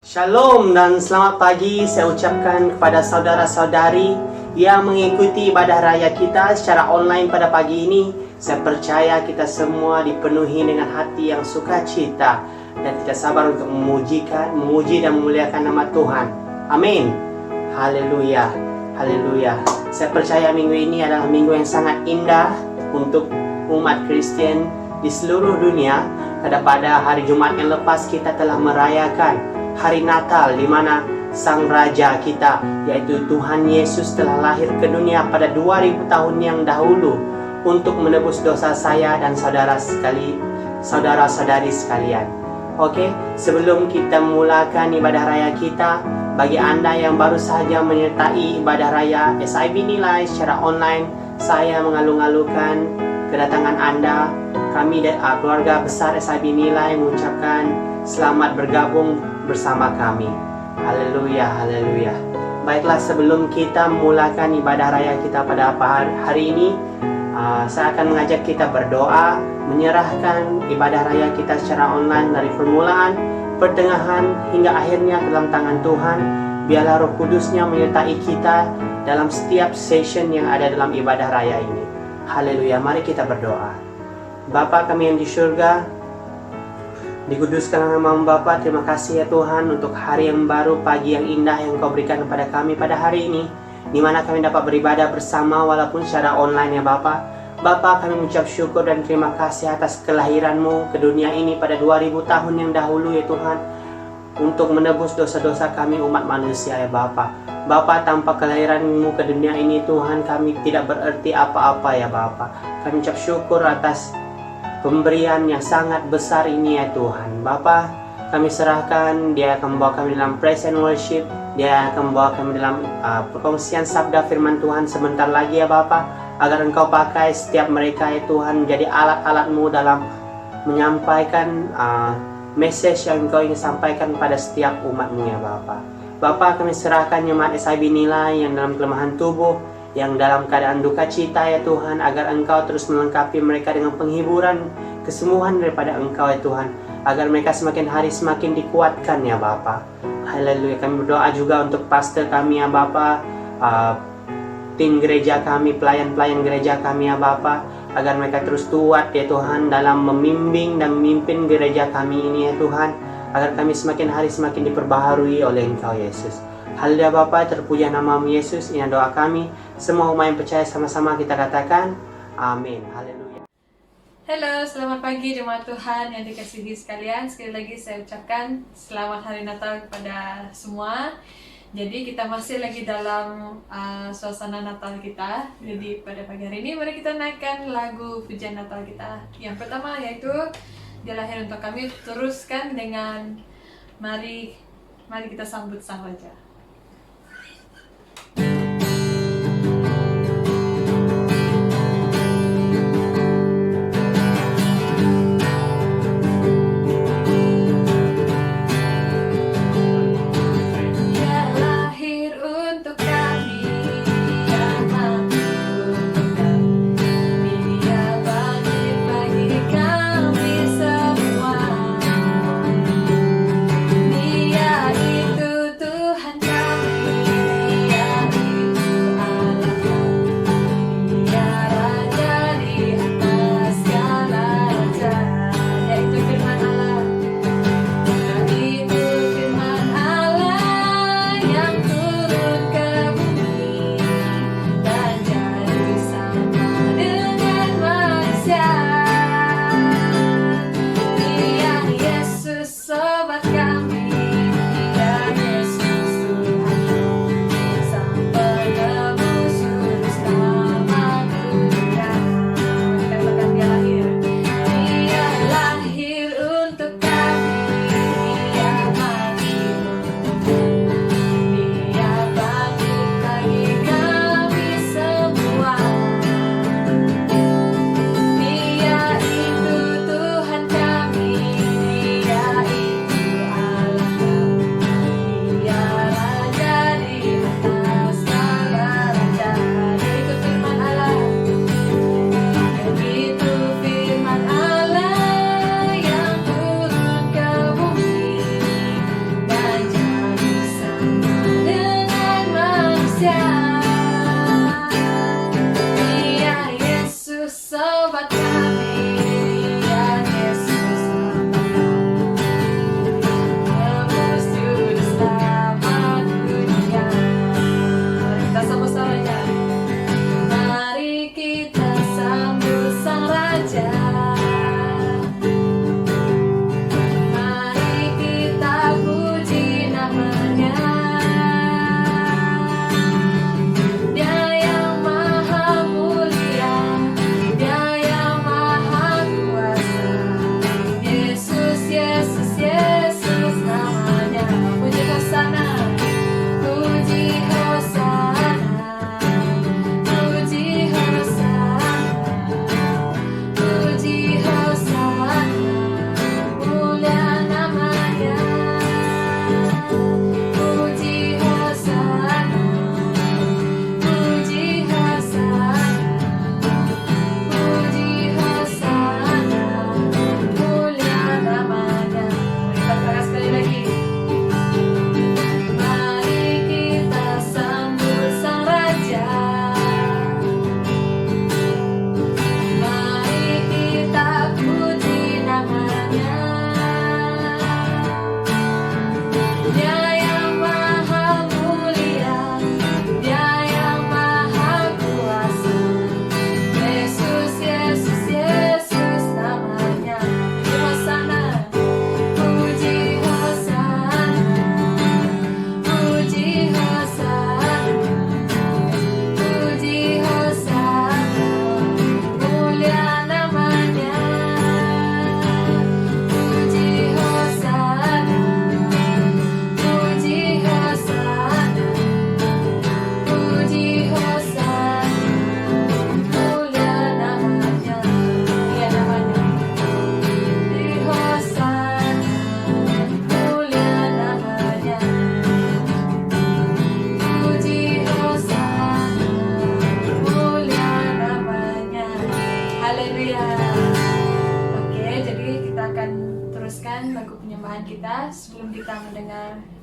Shalom dan selamat pagi saya ucapkan kepada saudara-saudari yang mengikuti ibadah raya kita secara online pada pagi ini. Saya percaya kita semua dipenuhi dengan hati yang sukacita dan tidak sabar untuk memuji dan memuliakan nama Tuhan. Amin. Haleluya. Haleluya. Saya percaya minggu ini adalah minggu yang sangat indah untuk umat Kristen di seluruh dunia. Pada hari Jumat yang lepas kita telah merayakan hari Natal, di mana Sang Raja kita, yaitu Tuhan Yesus, telah lahir ke dunia pada 2000 tahun yang dahulu untuk menebus dosa saya dan saudara-saudari sekalian. Oke, sebelum kita mulakan ibadah raya kita, bagi Anda yang baru saja menyertai ibadah raya SIB Nilai secara online, saya mengalu-alukan kedatangan Anda. Kami keluarga besar SIB Nilai mengucapkan selamat bergabung bersama kami. Haleluya, haleluya. Baiklah, sebelum kita memulakan ibadah raya kita pada hari ini, saya akan mengajak kita berdoa, menyerahkan ibadah raya kita secara online dari permulaan, pertengahan, hingga akhirnya ke dalam tangan Tuhan. Biarlah Roh Kudusnya menyertai kita dalam setiap session yang ada dalam ibadah raya ini. Haleluya, mari kita berdoa. Bapa kami yang di surga, dikuduskan nama Bapa. Terima kasih ya Tuhan untuk hari yang baru, pagi yang indah yang Kau berikan kepada kami pada hari ini, di mana kami dapat beribadah bersama walaupun secara online ya Bapa. Bapa, kami mengucap syukur dan terima kasih atas kelahiran-Mu ke dunia ini pada 2000 tahun yang dahulu ya Tuhan, untuk menebus dosa-dosa kami umat manusia ya Bapa. Bapa, tanpa kelahiran-Mu ke dunia ini Tuhan, kami tidak berarti apa-apa ya Bapa. Kami mengucap syukur atas pemberian yang sangat besar ini ya Tuhan. Bapa, kami serahkan, Dia akan membawa kami dalam praise and worship. Dia akan membawa kami dalam perkongsian sabda firman Tuhan sebentar lagi ya Bapa, agar Engkau pakai setiap mereka ya Tuhan menjadi alat-alat-Mu dalam menyampaikan message yang Engkau ingin sampaikan pada setiap umat-Mu ya Bapa. Bapa, kami serahkan jemaat SIB Nilai yang dalam kelemahan tubuh, yang dalam keadaan duka cita ya Tuhan, agar Engkau terus melengkapi mereka dengan penghiburan, kesembuhan daripada Engkau ya Tuhan, agar mereka semakin hari semakin dikuatkan ya Bapa. Haleluya. Kami berdoa juga untuk pastor kami ya Bapa, tim gereja kami, pelayan-pelayan gereja kami ya Bapa, agar mereka terus kuat ya Tuhan dalam membimbing dan memimpin gereja kami ini ya Tuhan, agar kami semakin hari semakin diperbaharui oleh Engkau Yesus. Haleluya Bapa, terpuja nama-Mu Yesus. Ini doa kami. Semua umat yang percaya sama-sama kita katakan amin. Haleluya. Halo, selamat pagi jemaat Tuhan yang dikasihi sekalian. Sekali lagi saya ucapkan selamat hari Natal kepada semua. Jadi kita masih lagi dalam suasana Natal kita. Jadi pada pagi hari ini mari kita naikkan lagu pujian Natal kita. Yang pertama yaitu Dia lahir untuk kami. Teruskan dengan mari kita sambut Sang Raja. Tuhan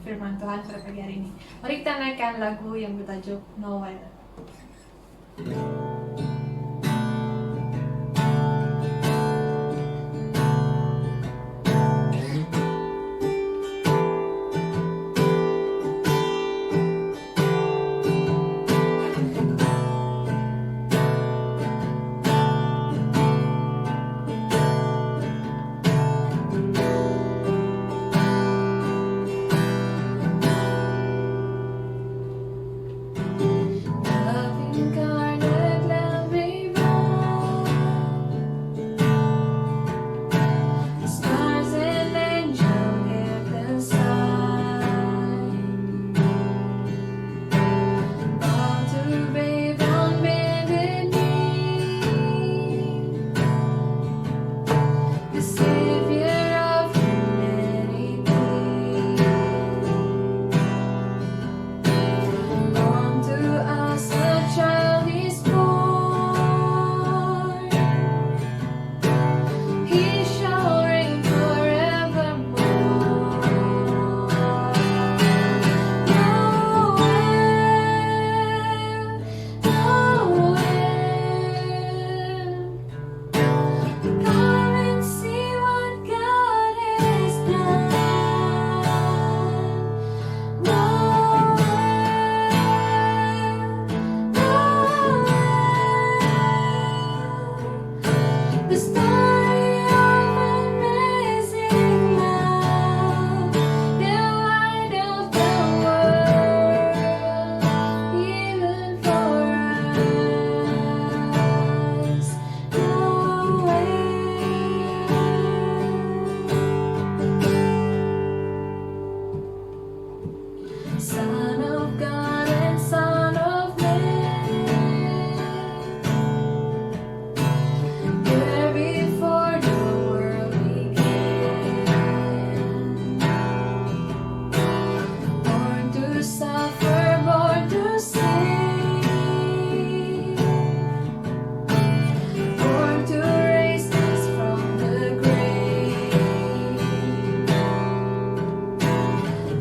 firman Tuhan pada pagi hari ini. Mari kita naikkan lagu yang bertajuk Nowhere. Son of God and Son of Man, there before the world began, born to suffer, born to sin, born to raise us from the grave.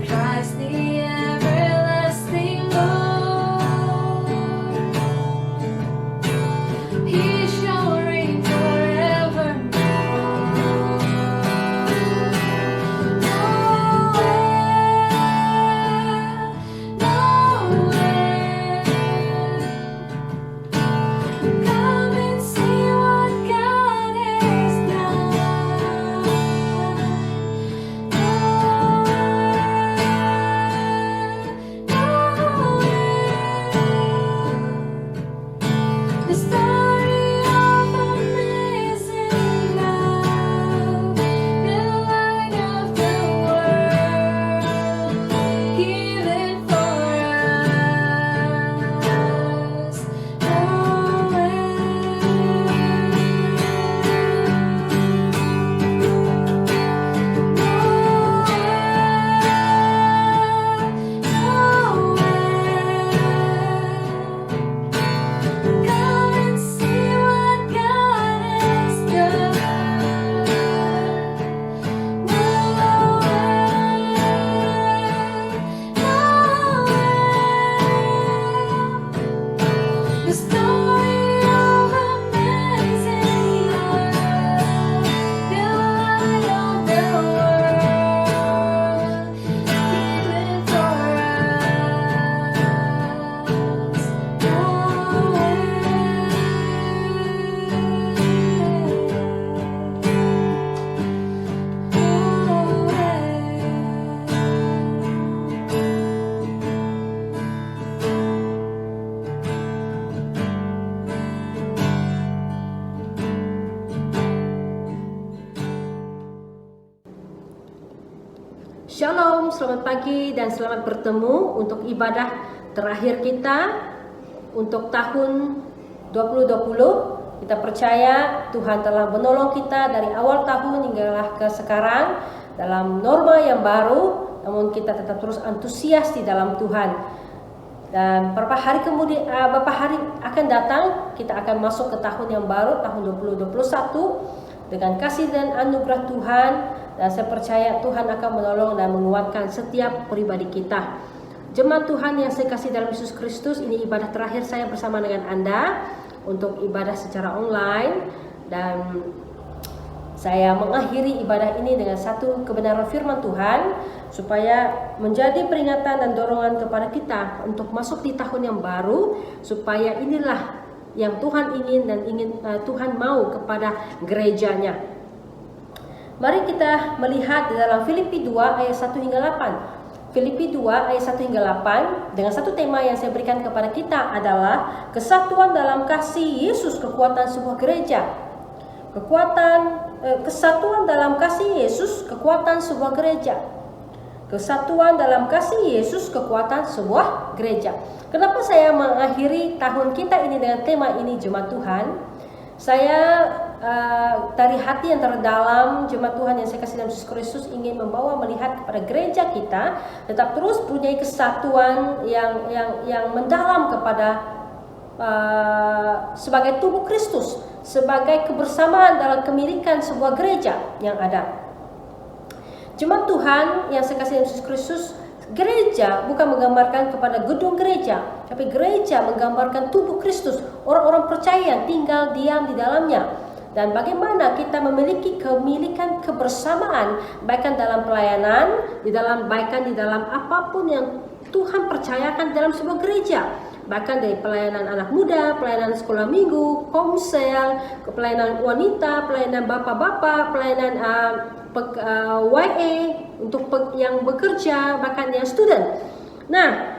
Christ the everlasting Lord, He shall reign forevermore. Nowhere, nowhere. Come and see what God has done. The story of amazing love, the light of the world, given for us. Come and see what God has done. The story of amazing love, the light of the world, given for us. Shalom, selamat pagi dan selamat bertemu untuk ibadah terakhir kita untuk tahun 2020. Kita percaya Tuhan telah menolong kita dari awal tahun hinggalah ke sekarang dalam norma yang baru, namun kita tetap terus antusias di dalam Tuhan. Dan beberapa hari akan datang, kita akan masuk ke tahun yang baru, tahun 2021, dengan kasih dan anugerah Tuhan. dan saya percaya Tuhan akan menolong dan menguatkan setiap pribadi kita. Jemaat Tuhan yang saya kasih dalam Yesus Kristus, ini ibadah terakhir saya bersama dengan Anda untuk ibadah secara online, dan saya mengakhiri ibadah ini dengan satu kebenaran firman Tuhan supaya menjadi peringatan dan dorongan kepada kita untuk masuk di tahun yang baru, supaya inilah yang Tuhan ingin dan Tuhan mau kepada gerejanya. Mari kita melihat di dalam Filipi 2 ayat 1 hingga 8. Filipi 2 ayat 1 hingga 8 dengan satu tema yang saya berikan kepada kita adalah kesatuan dalam kasih Yesus, kekuatan sebuah gereja. Kesatuan dalam kasih Yesus, kekuatan sebuah gereja. Kesatuan dalam kasih Yesus, kekuatan sebuah gereja. Kenapa saya mengakhiri tahun kita ini dengan tema ini, jemaat Tuhan? Saya dari hati yang terdalam, jemaat Tuhan yang saya kasih dalam Yesus Kristus, ingin membawa melihat kepada gereja kita tetap terus punya kesatuan yang mendalam kepada sebagai tubuh Kristus, sebagai kebersamaan dalam kemilikan sebuah gereja yang ada. Jemaat Tuhan yang saya kasih dalam Yesus Kristus, gereja bukan menggambarkan kepada gedung gereja, tapi gereja menggambarkan tubuh Kristus, orang-orang percaya yang tinggal diam di dalamnya. Dan bagaimana kita memiliki kemilikan kebersamaan, bahkan dalam pelayanan, bahkan di dalam apapun yang Tuhan percayakan dalam sebuah gereja. Bahkan dari pelayanan anak muda, pelayanan sekolah minggu, komsel, pelayanan wanita, pelayanan bapak-bapak, pelayanan YA untuk yang bekerja, bahkan yang student. Nah,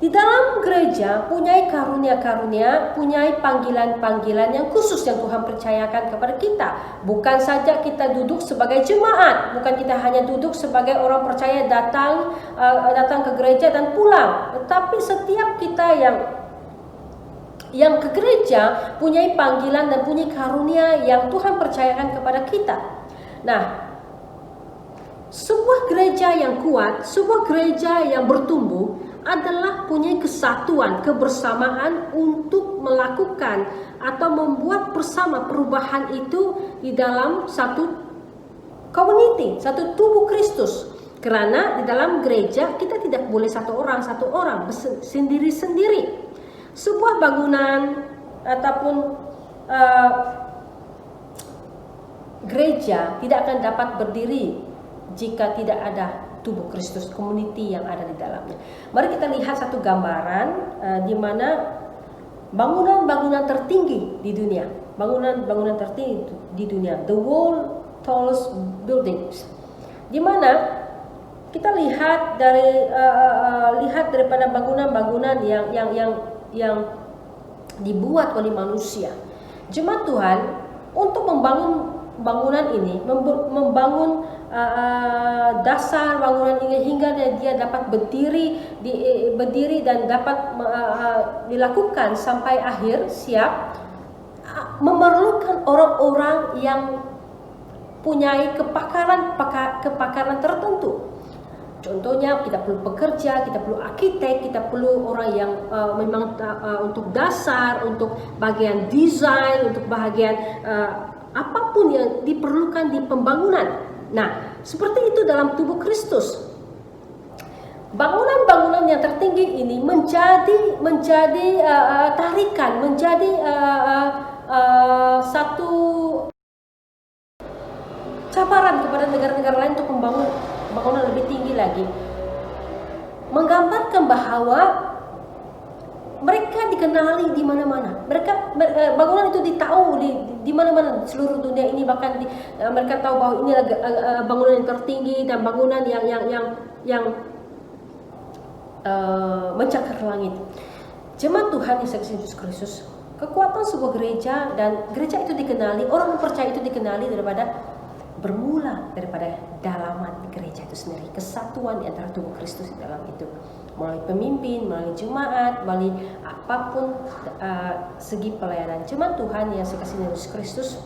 di dalam gereja punya karunia-karunia, punya panggilan-panggilan yang khusus yang Tuhan percayakan kepada kita. Bukan saja kita duduk sebagai jemaat, bukan kita hanya duduk sebagai orang percaya datang ke gereja dan pulang. Tetapi setiap kita yang ke gereja punya panggilan dan punya karunia yang Tuhan percayakan kepada kita. Nah, sebuah gereja yang kuat, sebuah gereja yang bertumbuh adalah punya kesatuan, kebersamaan untuk melakukan atau membuat bersama perubahan itu di dalam satu community, satu tubuh Kristus. Karena di dalam gereja kita tidak boleh satu orang sendiri-sendiri. Sebuah bangunan ataupun gereja tidak akan dapat berdiri jika tidak ada tubuh Kristus, community yang ada di dalamnya. Mari kita lihat satu gambaran di mana bangunan-bangunan tertinggi di dunia, bangunan-bangunan tertinggi di dunia, the world tallest buildings, di mana kita lihat daripada bangunan-bangunan yang dibuat oleh manusia. Jemaat Tuhan, untuk membangun bangunan ini, membangun dasar bangunan ini hingga dia dapat berdiri dan dapat dilakukan sampai akhir siap, memerlukan orang-orang yang punya kepakaran tertentu. Contohnya kita perlu pekerja, kita perlu arsitek, kita perlu orang yang memang untuk dasar, untuk bagian desain, untuk bagian apapun yang diperlukan di pembangunan. Nah, seperti itu dalam tubuh Kristus. Bangunan-bangunan yang tertinggi ini menjadi tarikan, menjadi satu cabaran kepada negara-negara lain untuk membangun bangunan lebih tinggi lagi. Menggambarkan bahwa mereka dikenali di mana-mana. Bangunan itu ditahu di mana-mana seluruh dunia ini, bahkan mereka tahu bahwa ini bangunan yang tertinggi dan bangunan yang mencakar langit. Jemaat Tuhan yang saya kasih Yesus Kristus, kekuatan sebuah gereja dan gereja itu dikenali, orang percaya itu dikenali bermula daripada dalaman gereja itu sendiri, kesatuan di antara tubuh Kristus di dalam itu, melalui pemimpin, melalui jemaat, melalui apapun segi pelayanan. Jemaat Tuhan yang saya kasih Yesus Kristus,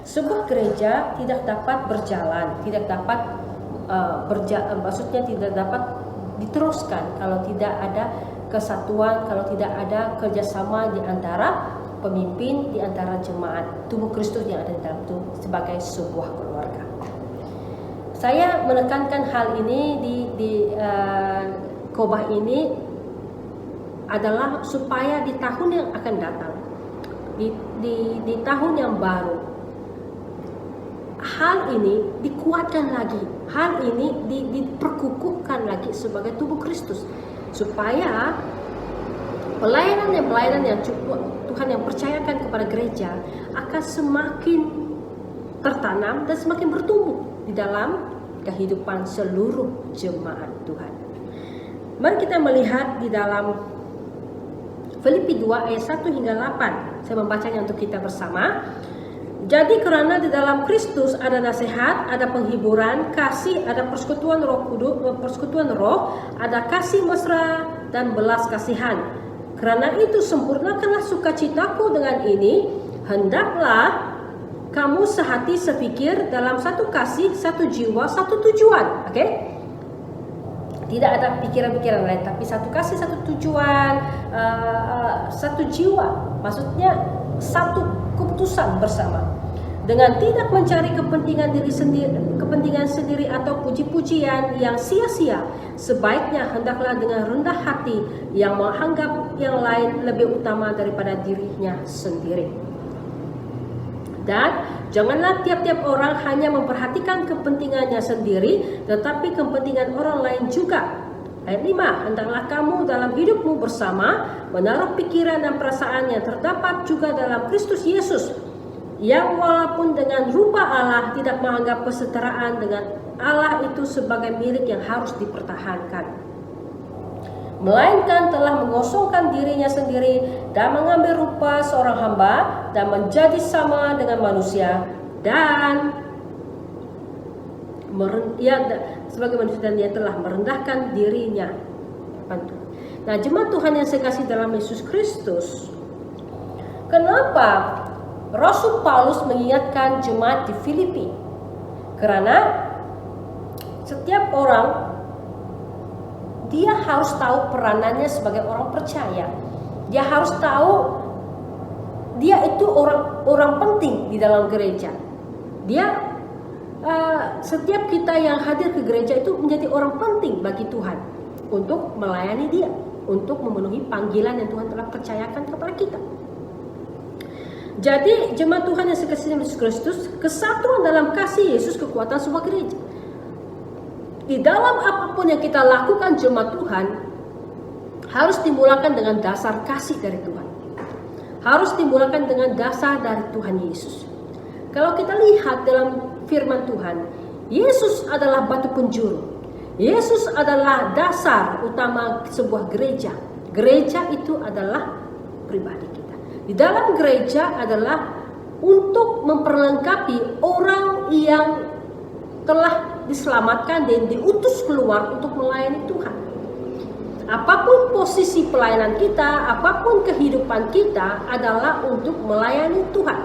sebuah gereja tidak dapat berjalan, tidak dapat maksudnya tidak dapat diteruskan kalau tidak ada kesatuan, kalau tidak ada kerjasama di antara pemimpin, di antara jemaat tubuh Kristus yang ada di dalam itu sebagai sebuah keluarga. Saya menekankan hal ini di khotbah ini adalah supaya di tahun yang akan datang, di tahun yang baru, hal ini dikuatkan lagi, hal ini diperkukuhkan lagi sebagai tubuh Kristus, supaya pelayanan yang Tuhan yang percayakan kepada gereja akan semakin tertanam dan semakin bertumbuh di dalam kehidupan seluruh jemaat Tuhan. Mari kita melihat di dalam Filipi 2 ayat 1 hingga 8. Saya membacanya untuk kita bersama. Jadi karena di dalam Kristus ada nasihat, ada penghiburan, kasih, ada persekutuan roh, ada kasih mesra dan belas kasihan. Karena itu sempurnakanlah sukacitaku dengan ini, hendaklah kamu sehati sepikir dalam satu kasih, satu jiwa, satu tujuan. Oke? Tidak ada pikiran-pikiran lain, tapi satu kasih, satu tujuan, satu jiwa. Maksudnya satu keputusan bersama. Dengan tidak mencari kepentingan sendiri atau puji-pujian yang sia-sia, sebaiknya hendaklah dengan rendah hati yang menganggap yang lain lebih utama daripada dirinya sendiri. Dan janganlah tiap-tiap orang hanya memperhatikan kepentingannya sendiri, tetapi kepentingan orang lain juga. Ayat 5, hendaklah kamu dalam hidupmu bersama menaruh pikiran dan perasaan yang terdapat juga dalam Kristus Yesus, yang walaupun dengan rupa Allah tidak menganggap kesetaraan dengan Allah itu sebagai milik yang harus dipertahankan, melainkan telah mengosongkan dirinya sendiri dan mengambil rupa seorang hamba dan menjadi sama dengan manusia dan sebagai manusia, dan dia telah merendahkan dirinya. Nah, jemaat Tuhan yang saya kasih dalam Yesus Kristus, kenapa Rasul Paulus mengingatkan jemaat di Filipi? Karena setiap orang dia harus tahu peranannya sebagai orang percaya. Dia harus tahu dia itu orang penting di dalam gereja. Setiap kita yang hadir ke gereja itu menjadi orang penting bagi Tuhan untuk melayani Dia, untuk memenuhi panggilan yang Tuhan telah percayakan kepada kita. Jadi jemaat Tuhan yang dikasihi Yesus Kristus, kesatuan dalam kasih Yesus kekuatan sebuah gereja. Di dalam apapun yang kita lakukan jemaat Tuhan harus dimulakan dengan dasar kasih dari Tuhan. Harus dimulakan dengan dasar dari Tuhan Yesus. Kalau kita lihat dalam firman Tuhan, Yesus adalah batu penjuru. Yesus adalah dasar utama sebuah gereja. Gereja itu adalah pribadi kita. Di dalam gereja adalah untuk memperlengkapi orang yang telah diselamatkan dan diutus keluar untuk melayani Tuhan. Apapun posisi pelayanan kita, apapun kehidupan kita adalah untuk melayani Tuhan.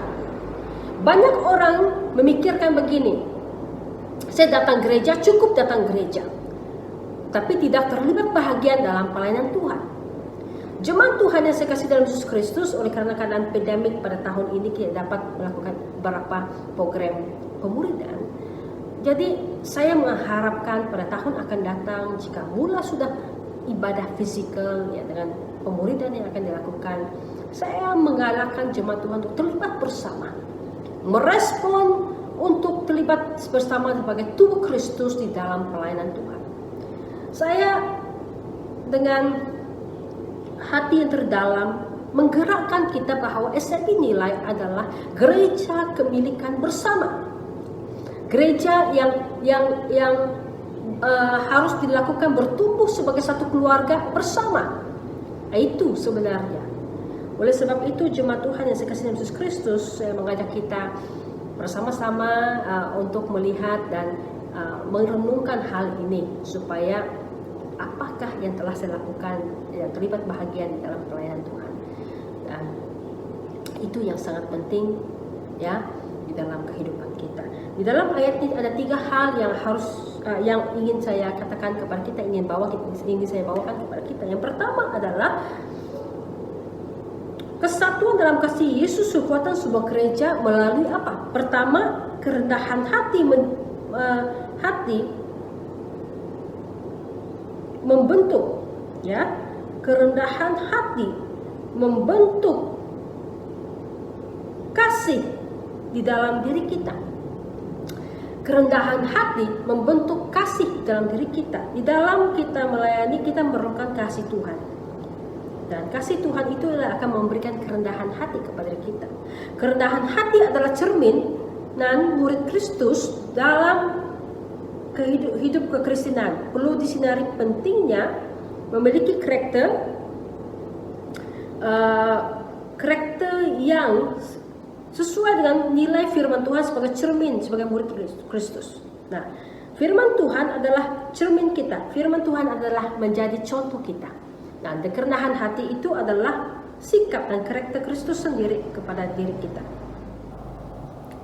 Banyak orang memikirkan begini, saya datang gereja, cukup datang gereja, tapi tidak terlibat bahagian dalam pelayanan Tuhan. Jemaat Tuhan yang saya kasih dalam Yesus Kristus, oleh karena keadaan pandemik pada tahun ini kita dapat melakukan beberapa program pemuridan. Jadi saya mengharapkan pada tahun akan datang, jika mula sudah ibadah fisikal ya, dengan pemuridan yang akan dilakukan, saya menggalakkan jemaat Tuhan untuk terlibat bersama, merespon untuk terlibat bersama sebagai tubuh Kristus di dalam pelayanan Tuhan. Saya dengan hati yang terdalam menggerakkan kita bahwa SIB Nilai adalah gereja kemilikan bersama. Gereja yang harus dilakukan bertumbuh sebagai satu keluarga bersama. Itu sebenarnya. Oleh sebab itu jemaat Tuhan yang saya kasih dalam Yesus Kristus, saya mengajak kita bersama-sama untuk melihat dan merenungkan hal ini, supaya apakah yang telah saya lakukan yang terlibat bahagian di dalam pelayanan Tuhan. Dan itu yang sangat penting ya di dalam kehidupan kita. Di dalam ayat ini ada 3 hal yang harus yang ingin saya katakan kepada kita, ingin saya bawakan kepada kita. Yang pertama adalah kesatuan dalam kasih Yesus kekuatan sebuah gereja melalui apa? Pertama, kerendahan hati hati membentuk, ya, kerendahan hati membentuk kasih di dalam diri kita. Kerendahan hati membentuk kasih dalam diri kita. Di dalam kita melayani, kita memerlukan kasih Tuhan. Dan kasih Tuhan itu akan memberikan kerendahan hati kepada kita. Kerendahan hati adalah cermin dan murid Kristus dalam hidup kekristenan. Perlu disinari pentingnya memiliki karakter yang sesuai dengan nilai firman Tuhan sebagai cermin, sebagai murid Kristus. Nah, firman Tuhan adalah cermin kita. Firman Tuhan adalah menjadi contoh kita. Dan kerendahan hati itu adalah sikap dan karakter Kristus sendiri kepada diri kita.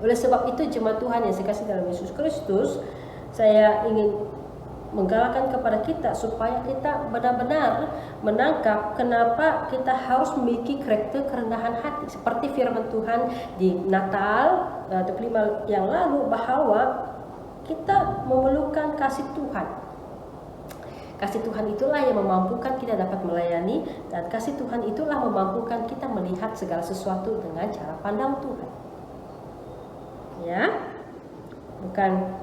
Oleh sebab itu, jemaat Tuhan yang saya kasih dalam Yesus Kristus, saya ingin menggalakkan kepada kita supaya kita benar-benar menangkap kenapa kita harus memiliki karakter kerendahan hati. Seperti firman Tuhan di Natal 25 yang lalu, bahwa kita memerlukan kasih Tuhan. Kasih Tuhan itulah yang memampukan kita dapat melayani, dan kasih Tuhan itulah memampukan kita melihat segala sesuatu dengan cara pandang Tuhan. Ya, bukan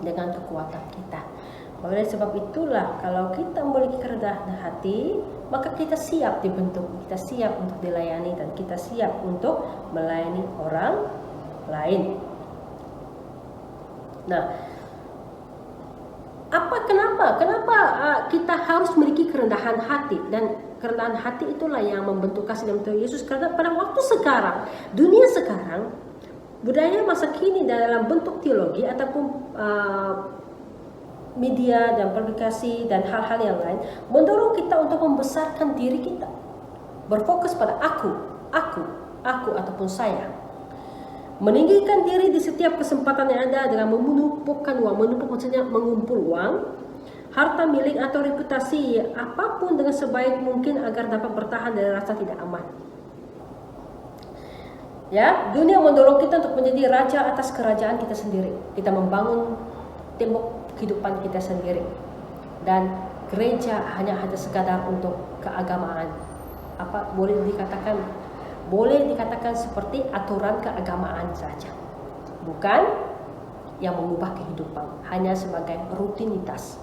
dengan kekuatan kita. Oleh sebab itulah, kalau kita memiliki kerendahan hati, maka kita siap dibentuk, kita siap untuk dilayani, dan kita siap untuk melayani orang lain. Nah, kenapa kita harus memiliki kerendahan hati? Dan kerendahan hati itulah yang membentuk kasih dalam Tuhan Yesus. Karena pada waktu sekarang, dunia sekarang, budaya masa kini dalam bentuk teologi ataupun media dan publikasi dan hal-hal yang lain mendorong kita untuk membesarkan diri kita, berfokus pada aku ataupun saya, meninggikan diri di setiap kesempatan yang ada dengan menumpukkan uang, maksudnya mengumpul uang, harta milik atau reputasi apapun dengan sebaik mungkin agar dapat bertahan dari rasa tidak aman. Ya, dunia mendorong kita untuk menjadi raja atas kerajaan kita sendiri. Kita membangun tembok kehidupan kita sendiri. Dan gereja hanya sekadar untuk keagamaan. Boleh dikatakan seperti aturan keagamaan saja. Bukan yang mengubah kehidupan, hanya sebagai rutinitas.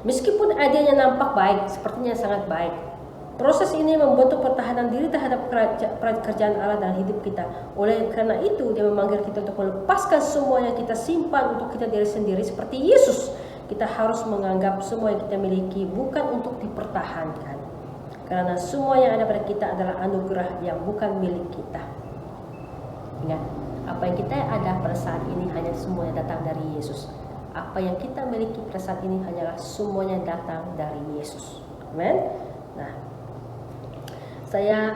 Meskipun idenya nampak baik, sepertinya sangat baik, proses ini membentuk pertahanan diri terhadap kerjaan Allah dalam hidup kita. Oleh karena itu, Dia memanggil kita untuk melepaskan semua yang kita simpan untuk kita diri sendiri. Seperti Yesus, kita harus menganggap semua yang kita miliki bukan untuk dipertahankan. Karena semua yang ada pada kita adalah anugerah yang bukan milik kita. Ingat, apa yang kita ada pada saat ini hanya semuanya datang dari Yesus. Apa yang kita miliki pada saat ini hanyalah semuanya datang dari Yesus. Amen. Nah, saya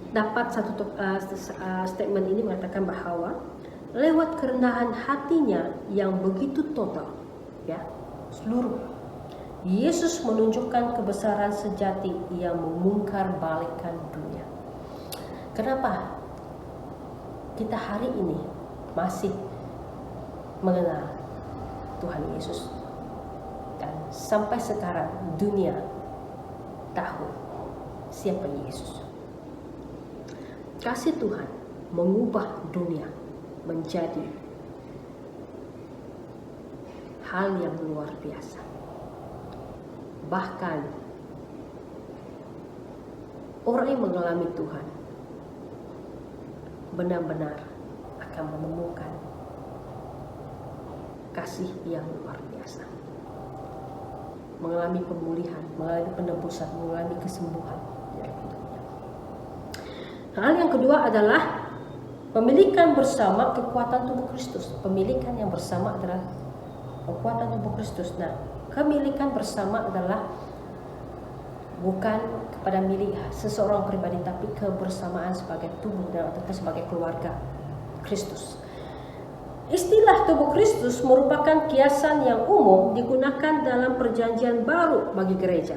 dapat satu statement ini mengatakan bahwa lewat kerendahan hatinya yang begitu total, ya, seluruh, Yesus menunjukkan kebesaran sejati yang memungkar balikan dunia. Kenapa kita hari ini masih mengenal Tuhan Yesus, dan sampai sekarang dunia tahu siapa Yesus? Kasih Tuhan mengubah dunia menjadi hal yang luar biasa. Bahkan orang yang mengalami Tuhan benar-benar akan menemukan kasih yang luar biasa. Mengalami pemulihan, mengalami penebusan, mengalami kesembuhan. Hal yang kedua adalah pemilikan bersama kekuatan tubuh Kristus. Pemilikan yang bersama adalah kekuatan tubuh Kristus. Nah, kemilikan bersama adalah bukan kepada milik seseorang pribadi, tapi kebersamaan sebagai tubuh dan atau sebagai keluarga Kristus. Istilah tubuh Kristus merupakan kiasan yang umum digunakan dalam perjanjian baru bagi gereja.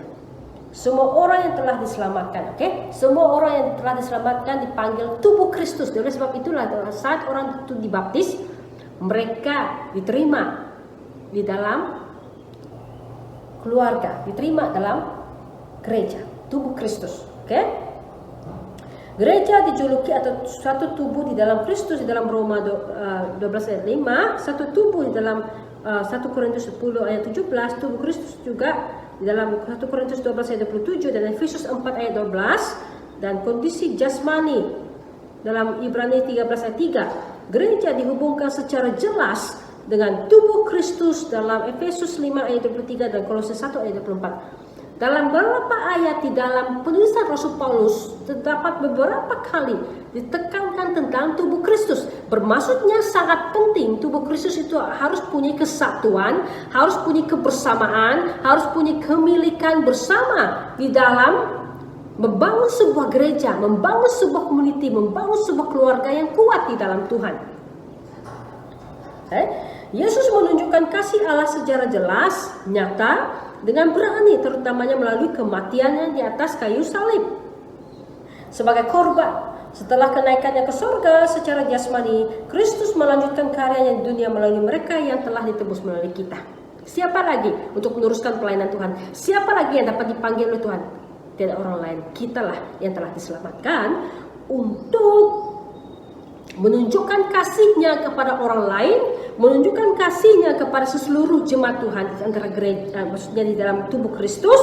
Semua orang yang telah diselamatkan, semua orang yang telah diselamatkan dipanggil tubuh Kristus. Oleh sebab itulah saat orang itu dibaptis, mereka diterima di dalam keluarga, diterima dalam gereja, tubuh Kristus. Oke? Gereja dijuluki atau satu tubuh di dalam Kristus di dalam Roma 12 ayat 5, satu tubuh di dalam 1 Korintus 10 ayat 17, tubuh Kristus juga di dalam 1 Korintus 12 ayat 27 dan Efesus 4 ayat 12, dan kondisi jasmani dalam Ibrani 13 ayat 3. Gereja dihubungkan secara jelas dengan tubuh Kristus dalam Efesus 5 ayat 23 dan Kolose 1 ayat 24. Dalam beberapa ayat di dalam penulisan Rasul Paulus terdapat beberapa kali ditekankan tentang tubuh Kristus. Bermaksudnya sangat penting tubuh Kristus itu harus punya kesatuan, harus punya kebersamaan, harus punya kemilikan bersama di dalam membangun sebuah gereja, membangun sebuah community, membangun sebuah keluarga yang kuat di dalam Tuhan. Yesus menunjukkan kasih Allah secara jelas, nyata, dengan berani, terutamanya melalui kematiannya di atas kayu salib sebagai korban. Setelah kenaikannya ke surga secara jasmani, Kristus melanjutkan karyanya di dunia melalui mereka yang telah ditebus melalui kita. Siapa lagi untuk meneruskan pelayanan Tuhan? Siapa lagi yang dapat dipanggil oleh Tuhan? Tidak orang lain, kitalah yang telah diselamatkan untuk menunjukkan kasihnya kepada orang lain, menunjukkan kasihnya kepada seluruh jemaat Tuhan di antara gereja, maksudnya di dalam tubuh Kristus,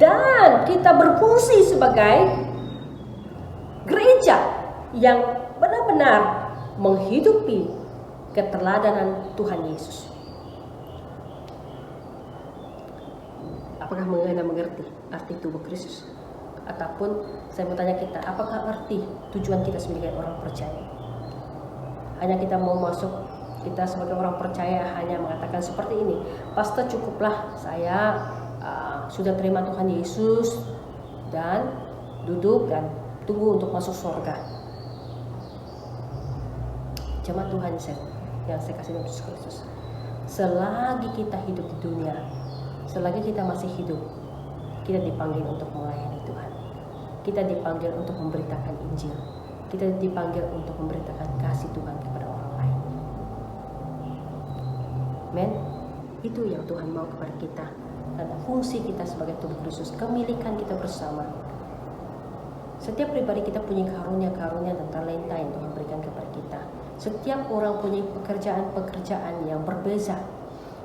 dan kita berfungsi sebagai gereja yang benar-benar menghidupi keteladanan Tuhan Yesus. Apakah Anda mengerti arti tubuh Kristus? Ataupun saya mau tanya kita, apakah arti tujuan kita sebagai orang percaya? Hanya kita mau masuk, kita sebagai orang percaya hanya mengatakan seperti ini, pastor cukuplah saya sudah terima Tuhan Yesus dan duduk dan tunggu untuk masuk surga. Jemaat Tuhan yang saya kasih Yesus Kristus, selagi kita hidup di dunia, selagi kita masih hidup, kita dipanggil untuk melayani Tuhan. Kita dipanggil untuk memberitakan Injil. Kita dipanggil untuk memberitakan kasih Tuhan kepada orang lain. Men, itu yang Tuhan mau kepada kita. Dan fungsi kita sebagai tubuh Kristus, kemilikan kita bersama. Setiap pribadi kita punya karunia-karunia dan talenta yang Tuhan berikan kepada kita. Setiap orang punya pekerjaan-pekerjaan yang berbeza.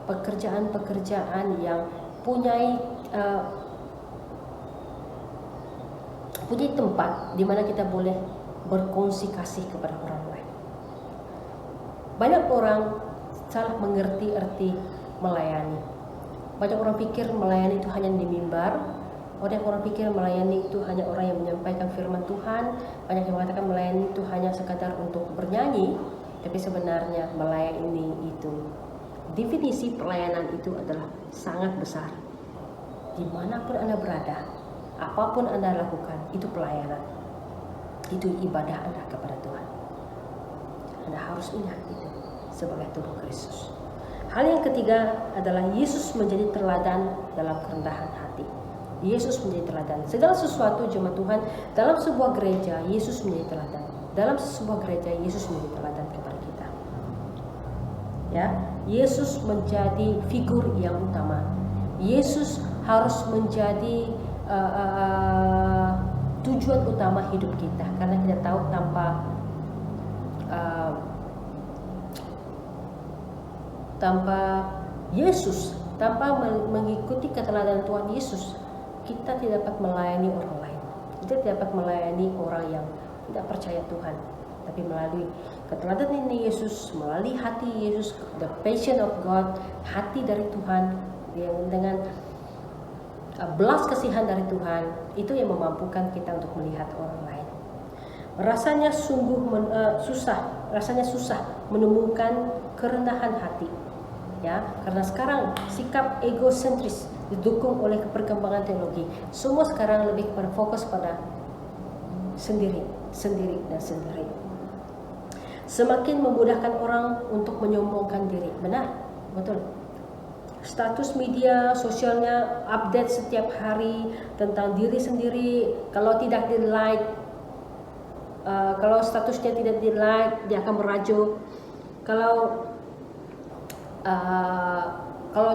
Pekerjaan-pekerjaan yang punya tempat di mana kita boleh berkongsi kasih kepada orang lain. Banyak orang salah mengerti arti melayani. Banyak orang pikir melayani itu hanya di mimbar. Banyak orang pikir melayani itu hanya orang yang menyampaikan firman Tuhan. Banyak yang mengatakan melayani itu hanya sekadar untuk bernyanyi. Tapi sebenarnya melayani itu, definisi pelayanan itu adalah sangat besar. Dimanapun Anda berada, apapun Anda lakukan, itu pelayanan. Itu ibadah Anda kepada Tuhan. Anda harus ingat itu sebagai tubuh Kristus. Hal yang ketiga adalah Yesus menjadi teladan dalam kerendahan hati. Yesus menjadi teladan. Segala sesuatu jemaat Tuhan dalam sebuah gereja, Yesus menjadi teladan. Dalam sebuah gereja, Yesus menjadi teladan kepada kita. Ya, Yesus menjadi figur yang utama. Yesus harus menjadi tujuan utama hidup kita, karena kita tahu tanpa Yesus, tanpa mengikuti keteladanan Tuhan Yesus, kita tidak dapat melayani orang lain. Kita tidak dapat melayani orang yang tidak percaya Tuhan. Tapi melalui keteladanan ini Yesus, melalui hati Yesus, the passion of God, hati dari Tuhan yang dengan belas kasihan dari Tuhan, itu yang memampukan kita untuk melihat orang lain. Rasanya susah menemukan kerendahan hati, ya, karena sekarang sikap egosentris didukung oleh perkembangan teknologi. Semua sekarang lebih fokus pada sendiri. Semakin memudahkan orang untuk menyombongkan diri, benar, betul. Status media sosialnya update setiap hari tentang diri sendiri. Kalau tidak di like, Kalau statusnya tidak di like, dia akan merajuk. Kalau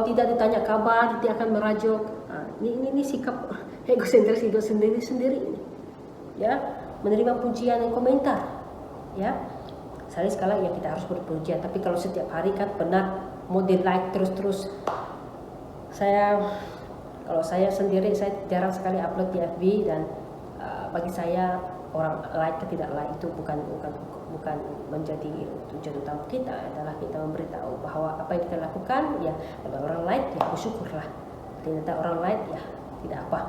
tidak ditanya kabar, dia akan merajuk. Ini sikap egosentris sendiri ini. Ya, menerima pujian dan komentar. Ya, sekali ya kita harus berpujian. Tapi kalau setiap hari kan benar mau di like terus. Kalau saya sendiri, saya jarang sekali upload di FB, dan bagi saya orang like atau tidak like itu bukan menjadi tujuan utama kita. Adalah kita memberitahu bahwa apa yang kita lakukan, ya kalau orang like ya bersyukurlah, tidak orang like ya tidak apa.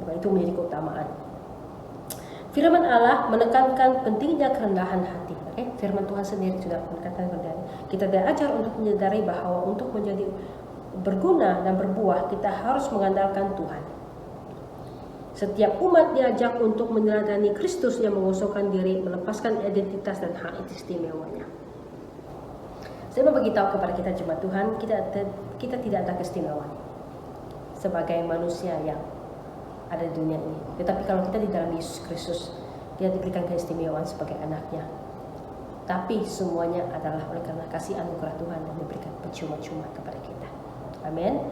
Maka itu menjadi keutamaan. Firman Allah menekankan pentingnya kerendahan hati. Firman Tuhan sendiri sudah menekankan kerendahan. Kita diajar untuk menyadari bahwa untuk menjadi berguna dan berbuah, kita harus mengandalkan Tuhan. Setiap umat diajak untuk meneladani Kristus yang mengosongkan diri, melepaskan identitas dan hak istimewanya. Saya mau beritahu kepada kita jemaat Tuhan, kita tidak ada keistimewaan sebagai manusia yang ada di dunia ini. Tetapi kalau kita di dalam Yesus Kristus, kita diberikan keistimewaan sebagai anaknya. Tapi semuanya adalah oleh karena kasih anugerah Tuhan yang diberikan percuma-cuma kepada kita. Amin.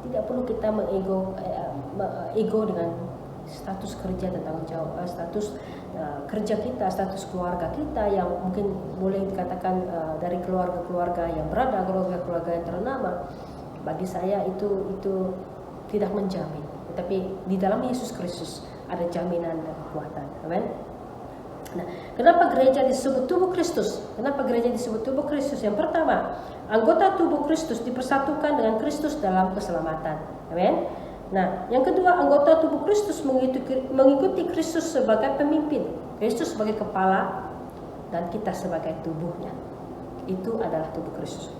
Tidak perlu kita ego dengan status kerja dan tanggung jawab, status kerja kita, status keluarga kita yang mungkin boleh dikatakan dari keluarga-keluarga yang berada, keluarga-keluarga yang ternama. Bagi saya itu tidak menjamin. Tetapi di dalam Yesus Kristus ada jaminan dan kekuatan. Amin. Nah, kenapa gereja disebut tubuh Kristus? Kenapa gereja disebut tubuh Kristus? Yang pertama, anggota tubuh Kristus dipersatukan dengan Kristus dalam keselamatan. Amin. Nah, yang kedua, anggota tubuh Kristus mengikuti Kristus sebagai pemimpin, Kristus sebagai kepala, dan kita sebagai tubuhnya. Itu adalah tubuh Kristus.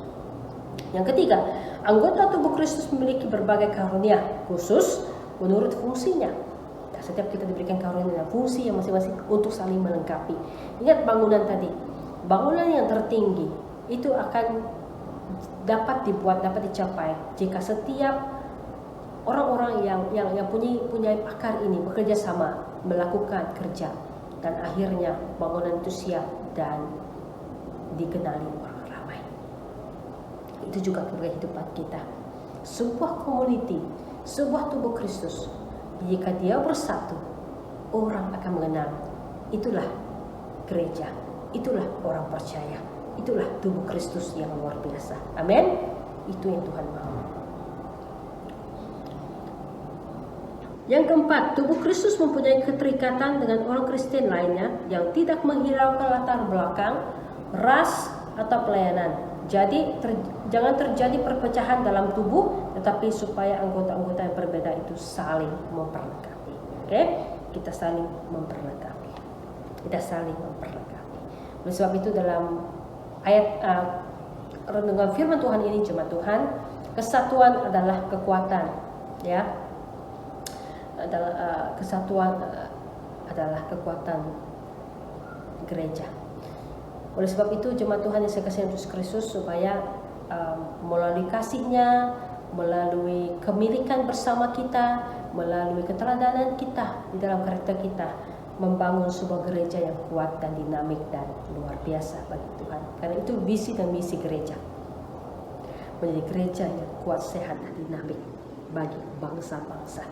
Yang ketiga, anggota tubuh Kristus memiliki berbagai karunia khusus menurut fungsinya. Nah, setiap kita diberikan karunia dan fungsi yang masing-masing untuk saling melengkapi. Ingat bangunan tadi, bangunan yang tertinggi itu akan dapat dicapai jika setiap orang-orang yang punya pakar ini bekerja sama melakukan kerja, dan akhirnya bangunan itu siap dan dikenali orang ramai. Itu juga kehidupan kita. Sebuah community, sebuah tubuh Kristus, jika dia bersatu, orang akan mengenal. Itulah gereja, itulah orang percaya, itulah tubuh Kristus yang luar biasa. Amin. Itu yang Tuhan mau. Yang keempat, tubuh Kristus mempunyai keterikatan dengan orang Kristen lainnya yang tidak menghiraukan latar belakang, ras, atau pelayanan. Jadi jangan terjadi perpecahan dalam tubuh, tetapi supaya anggota-anggota yang berbeda itu saling memperlengkapi. Oke? Kita saling memperlengkapi. Oleh sebab itu dalam ayat renungan firman Tuhan ini, jemaat Tuhan, kesatuan adalah kekuatan, ya. Kesatuan adalah kekuatan gereja. Oleh sebab itu jemaat Tuhan yang saya kasih Yesus Kristus, supaya melalui kasih-Nya, melalui kemilikan bersama kita, melalui keteladanan kita di dalam karakter kita, membangun sebuah gereja yang kuat dan dinamik dan luar biasa bagi Tuhan. Karena itu visi dan misi gereja, menjadi gereja yang kuat, sehat dan dinamik bagi bangsa-bangsa,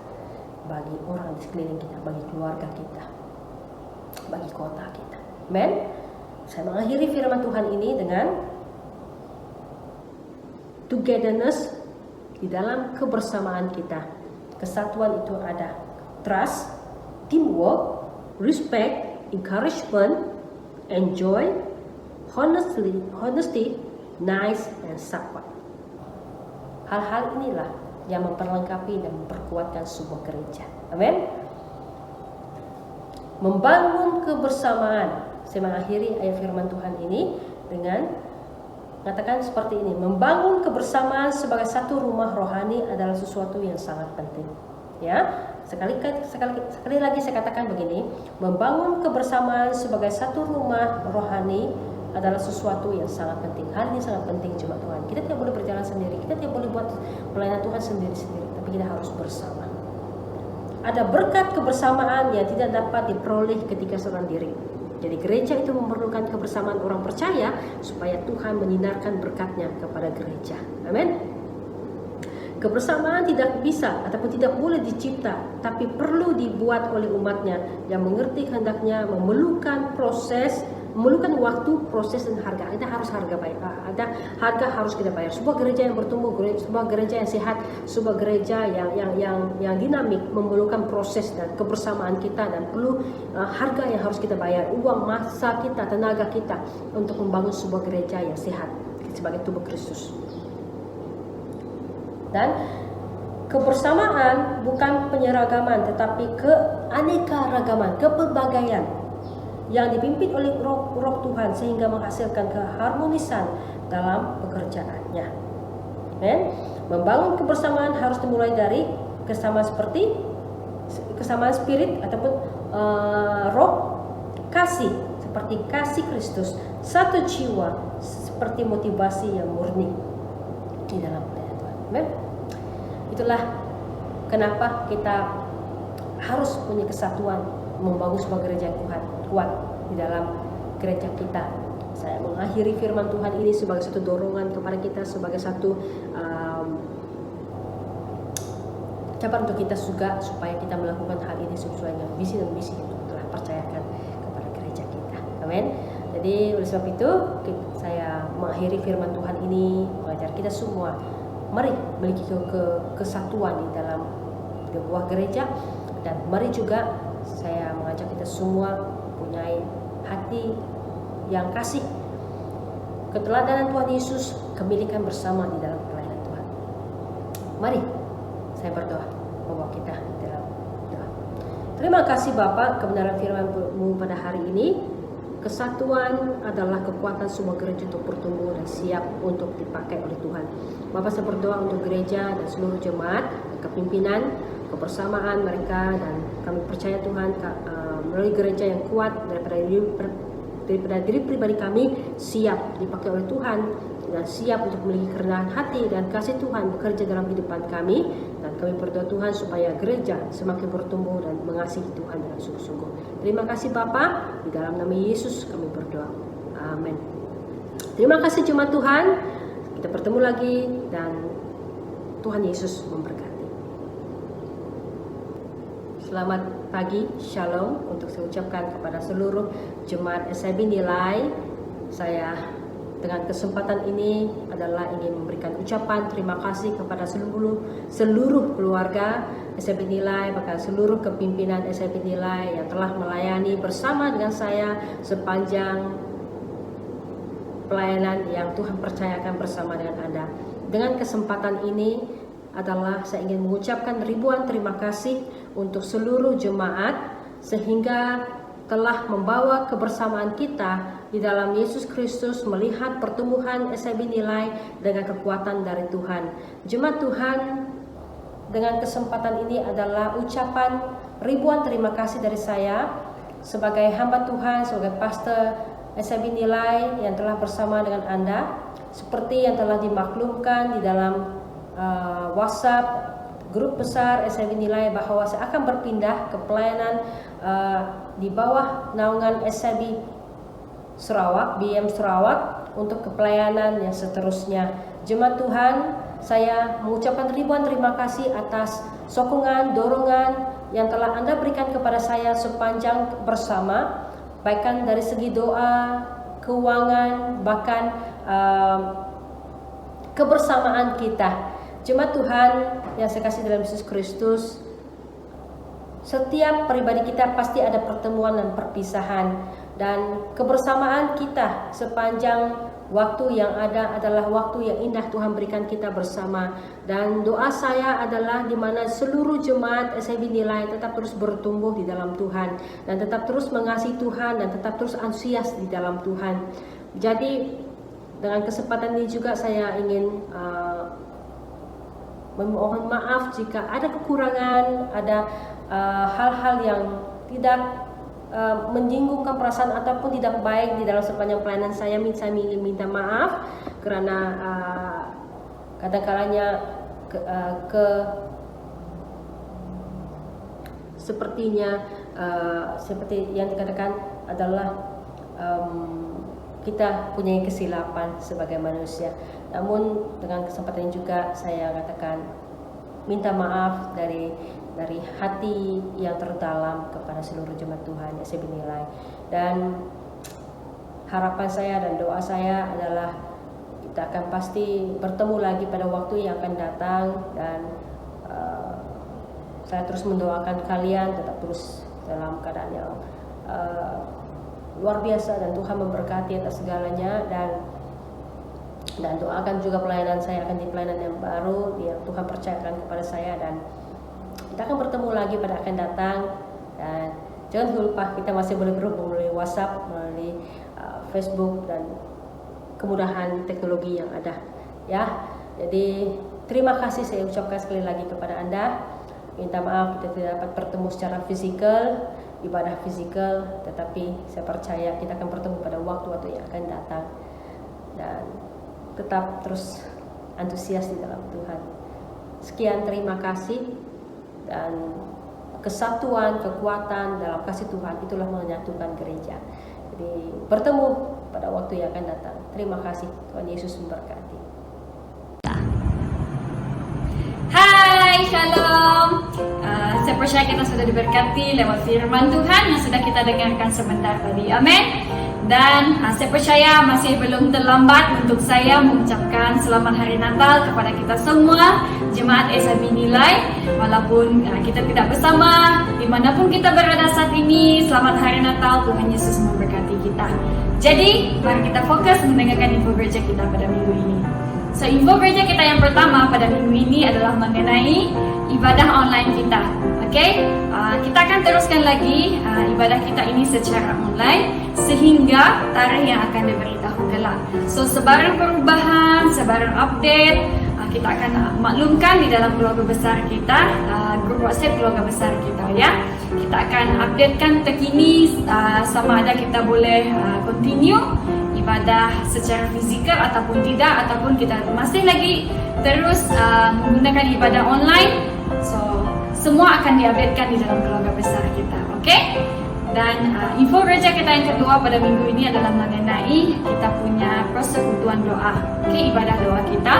bagi orang di sekeliling kita, bagi keluarga kita, bagi kota kita. Amen. Saya mengakhiri firman Tuhan ini dengan togetherness di dalam kebersamaan kita. Kesatuan itu ada trust, teamwork, respect, encouragement, enjoy, honesty, nice, and support. Hal-hal inilah yang memperlengkapi dan memperkuatkan sebuah gereja. Amin. Membangun kebersamaan. Saya mengakhiri ayat firman Tuhan ini dengan mengatakan seperti ini: membangun kebersamaan sebagai satu rumah rohani adalah sesuatu yang sangat penting. Ya, sekali lagi saya katakan begini: membangun kebersamaan sebagai satu rumah rohani adalah sesuatu yang sangat penting. Hal ini sangat penting jemaat Tuhan. Kita tidak boleh berjalan sendiri, kita tidak boleh buat pelayanan Tuhan sendiri-sendiri, tapi kita harus bersama. Ada berkat kebersamaan yang tidak dapat diperoleh ketika seorang diri. Jadi gereja itu memerlukan kebersamaan orang percaya supaya Tuhan menyinarkan berkat-Nya kepada gereja. Amin. Kebersamaan tidak bisa ataupun tidak boleh dicipta, tapi perlu dibuat oleh umat-Nya yang mengerti kehendaknya, memerlukan waktu, proses, dan harga. Ada harus harga bayar. Ada harga harus kita bayar. Sebuah gereja yang bertumbuh, sebuah gereja yang sehat, sebuah gereja yang dinamik memerlukan proses dan kebersamaan kita, dan perlu harga yang harus kita bayar, uang, masa kita, tenaga kita untuk membangun sebuah gereja yang sehat sebagai tubuh Kristus. Dan kebersamaan bukan penyeragaman, tetapi keanekaragaman, kepelbagaian yang dipimpin oleh roh Tuhan sehingga menghasilkan keharmonisan dalam pekerjaannya. Membangun kebersamaan harus dimulai dari kesamaan spirit ataupun roh, kasih seperti kasih Kristus, satu jiwa seperti motivasi yang murni di dalam pelayanan Tuhan. Amen. Itulah kenapa kita harus punya kesatuan membangun sebuah gereja yang kuat di dalam gereja kita. Saya mengakhiri firman Tuhan ini sebagai satu dorongan kepada kita, sebagai satu ucapan untuk kita juga, supaya kita melakukan hal ini sesuai dengan visi dan misi yang Tuhan telah percayakan kepada gereja kita. Amin. Jadi oleh sebab itu saya mengakhiri firman Tuhan ini mengajar kita semua, mari memiliki kesatuan di dalam sebuah gereja, dan mari juga saya mengajak kita semua mempunyai hati yang kasih, keteladanan Tuhan Yesus, kemilikan bersama di dalam pelayanan Tuhan. Mari saya berdoa bahwa kita dalam doa. Terima kasih Bapa, kebenaran firman-Mu pada hari ini. Kesatuan adalah kekuatan sebuah gereja untuk bertumbuh dan siap untuk dipakai oleh Tuhan. Bapa, saya berdoa untuk gereja dan seluruh jemaat, kepimpinan, kebersamaan mereka, dan kami percaya Tuhan melalui gereja yang kuat daripada diri pribadi kami siap dipakai oleh Tuhan dan siap untuk memiliki kerendahan hati dan kasih Tuhan bekerja dalam kehidupan kami. Dan kami berdoa Tuhan supaya gereja semakin bertumbuh dan mengasihi Tuhan dengan sungguh-sungguh. Terima kasih Bapa, di dalam nama Yesus kami berdoa. Amin. Terima kasih jemaat Tuhan. Kita bertemu lagi dan Tuhan Yesus memberkati. Selamat pagi, Shalom untuk saya ucapkan kepada seluruh jemaat SIB Nilai. Saya dengan kesempatan ini adalah ingin memberikan ucapan terima kasih kepada seluruh keluarga SIB Nilai, bahkan seluruh kepimpinan SIB Nilai yang telah melayani bersama dengan saya sepanjang pelayanan yang Tuhan percayakan bersama dengan Anda. Dengan kesempatan ini adalah saya ingin mengucapkan ribuan terima kasih untuk seluruh jemaat sehingga telah membawa kebersamaan kita di dalam Yesus Kristus, melihat pertumbuhan SIB Nilai dengan kekuatan dari Tuhan. Jemaat Tuhan, dengan kesempatan ini adalah ucapan ribuan terima kasih dari saya sebagai hamba Tuhan, sebagai pastor SIB Nilai yang telah bersama dengan Anda, seperti yang telah dimaklumkan di dalam WhatsApp grup besar SIB Nilai bahwa saya akan berpindah ke pelayanan di bawah naungan SIB Sarawak, BM Sarawak, untuk kepelayanan yang seterusnya. Jemaat Tuhan, saya mengucapkan ribuan terima kasih atas sokongan, dorongan yang telah Anda berikan kepada saya sepanjang bersama, baikkan dari segi doa, keuangan, bahkan kebersamaan kita. Jemaat Tuhan yang saya kasih dalam Yesus Kristus, setiap pribadi kita pasti ada pertemuan dan perpisahan, dan kebersamaan kita sepanjang waktu yang ada adalah waktu yang indah Tuhan berikan kita bersama. Dan doa saya adalah di mana seluruh jemaat SIB Nilai tetap terus bertumbuh di dalam Tuhan, dan tetap terus mengasihi Tuhan, dan tetap terus antusias di dalam Tuhan. Jadi dengan kesempatan ini juga saya ingin memohon maaf jika ada kekurangan, ada hal-hal yang tidak menyinggungkan perasaan ataupun tidak baik di dalam sepanjang pelayanan saya. Saya ingin minta maaf karena kadang-kalanya sepertinya seperti yang dikatakan adalah kita punya kesilapan sebagai manusia. Namun dengan kesempatan ini juga saya katakan minta maaf dari hati yang terdalam kepada seluruh jemaat Tuhan yang saya nilai. Dan harapan saya dan doa saya adalah kita akan pasti bertemu lagi pada waktu yang akan datang, dan saya terus mendoakan kalian tetap terus dalam keadaan yang luar biasa, dan Tuhan memberkati atas segalanya. Dan doakan juga pelayanan saya akan di pelayanan yang baru yang Tuhan percayakan kepada saya, dan kita akan bertemu lagi pada akan datang. Dan jangan lupa kita masih boleh berhubung melalui WhatsApp, melalui Facebook, dan kemudahan teknologi yang ada ya. Jadi terima kasih saya ucapkan sekali lagi kepada Anda. Minta maaf kita tidak dapat bertemu secara fisikal, ibadah fisikal, tetapi saya percaya kita akan bertemu pada waktu-waktu yang akan datang. Dan tetap terus antusias di dalam Tuhan. Sekian, terima kasih. Dan kesatuan, kekuatan dalam kasih Tuhan itulah menyatukan gereja. Jadi bertemu pada waktu yang akan datang. Terima kasih. Tuhan Yesus memberkati. Hai, shalom. Saya percaya kita sudah diberkati lewat firman Tuhan yang sudah kita dengarkan sebentar tadi. Amin. Dan saya percaya masih belum terlambat untuk saya mengucapkan selamat hari Natal kepada kita semua jemaat SIB Nilai. Walaupun kita tidak bersama, dimanapun kita berada saat ini, selamat hari Natal. Tuhan Yesus memberkati kita. Jadi mari kita fokus mendengarkan info gereja kita pada minggu ini. So, info gereja kita yang pertama pada minggu ini adalah mengenai ibadah online kita. Oke, kita akan teruskan lagi ibadah kita ini secara online sehingga tarikh yang akan diberitahu kelak. So, sebarang perubahan, sebarang update kita akan maklumkan di dalam keluarga besar kita, grup WhatsApp keluarga besar kita ya. Kita akan updatekan terkini sama ada kita boleh continue ibadah secara fizikal ataupun tidak, ataupun kita masih lagi terus menggunakan ibadah online. So, semua akan diupdatekan di dalam keluarga besar kita, oke? Dan info gereja kita yang kedua pada minggu ini adalah mengenai kita punya persekutuan doa, oke? Ibadah doa kita.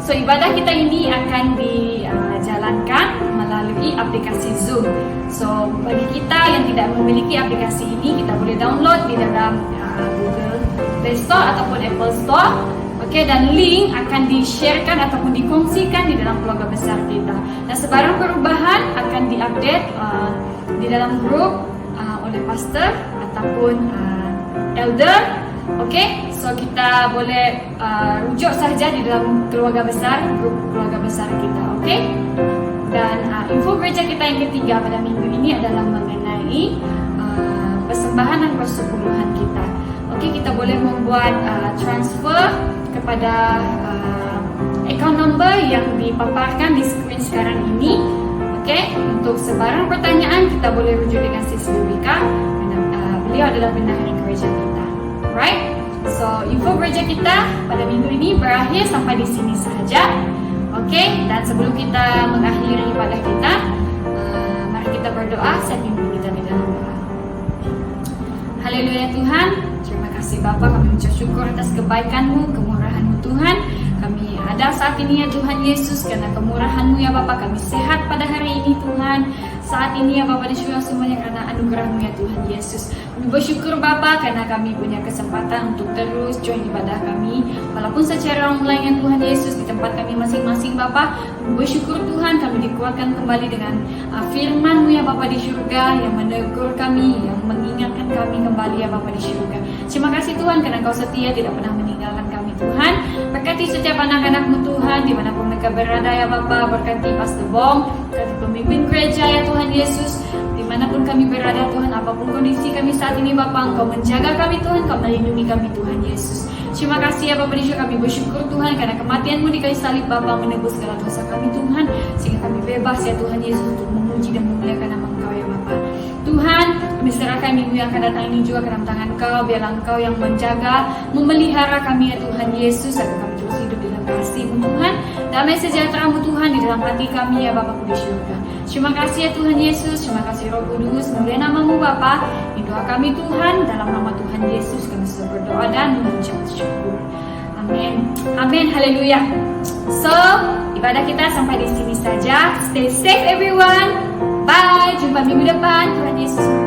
So, ibadah kita ini akan dijalankan melalui aplikasi Zoom. So, bagi kita yang tidak memiliki aplikasi ini, kita boleh download di dalam Google Play Store ataupun Apple Store. Oke, dan link akan di-sharekan ataupun dikongsikan di dalam keluarga besar kita. Dan sebarang perubahan akan diupdate di dalam grup oleh pastor ataupun elder. Oke, so kita boleh rujuk saja di dalam keluarga besar, grup keluarga besar kita. Oke, dan info gereja kita yang ketiga pada minggu ini adalah mengenai persembahan dan persepuluhan kita. Oke, kita boleh membuat transfer kepada account number yang dipaparkan di screen sekarang ini. Oke, untuk sebarang pertanyaan kita boleh rujuk dengan Sis Lubika. Beliau adalah bendahara gereja kita. Right? So, info gereja kita pada minggu ini berakhir sampai di sini saja. Oke, dan sebelum kita mengakhiri ibadah kita, mari kita berdoa. Saya pimpin kita di dalam doa. Haleluya Tuhan, terima kasih Bapa, kami mengucap syukur atas kebaikan-Mu, kemurahan-Mu Tuhan. Kami ada saat ini ya Tuhan Yesus, karena kemurahan-Mu ya Bapa, kami sehat pada hari ini Tuhan. Saat ini ya Bapa di surga semuanya karena anugerah-Mu ya Tuhan Yesus. Kami bersyukur Bapa karena kami punya kesempatan untuk terus join ibadah kami, walaupun secara online ya Tuhan Yesus di tempat kami masing-masing Bapa. Kami bersyukur Tuhan kami dikuatkan kembali dengan firman-Mu ya Bapa di surga yang menegur kami, yang mengingatkan kami kembali ya Bapa di surga. Terima kasih Tuhan karena Kau setia, tidak pernah meninggalkan kami Tuhan. Berkati setiap anak-anak-Mu Tuhan dimanapun mereka berada ya Bapa. Berkati Pastor Bong, berkati pemimpin gereja ya Tuhan Yesus, dimanapun kami berada Tuhan, apapun kondisi kami saat ini Bapa, Engkau menjaga kami Tuhan, Engkau melindungi kami Tuhan Yesus. Terima kasih ya Bapa di surga, kami bersyukur Tuhan karena kematian-Mu di kayu salib Bapa menebus segala dosa kami Tuhan, sehingga kami bebas ya Tuhan Yesus untuk memuji dan memuliakan nama Engkau ya Bapa. Tuhan, kami serahkan minggu yang akan datang ini juga ke dalam tangan Kau, biarlah Engkau yang menjaga, memelihara kami ya Tuhan Yesus, agar kami terus hidup dalam kasih-Mu Tuhan. Dan damai sejahtera-Mu Tuhan di dalam hati kami ya Bapa di surga. Terima kasih ya Tuhan Yesus, terima kasih Roh Kudus, mulia nama-Mu Bapa. Di doa kami Tuhan, dalam nama Tuhan Yesus kami sudah berdoa dan mengucap syukur. Amin. Amin. Haleluya. So, ibadah kita sampai di sini saja. Stay safe everyone. Bye. Jumpa minggu depan. Tuhan Yesus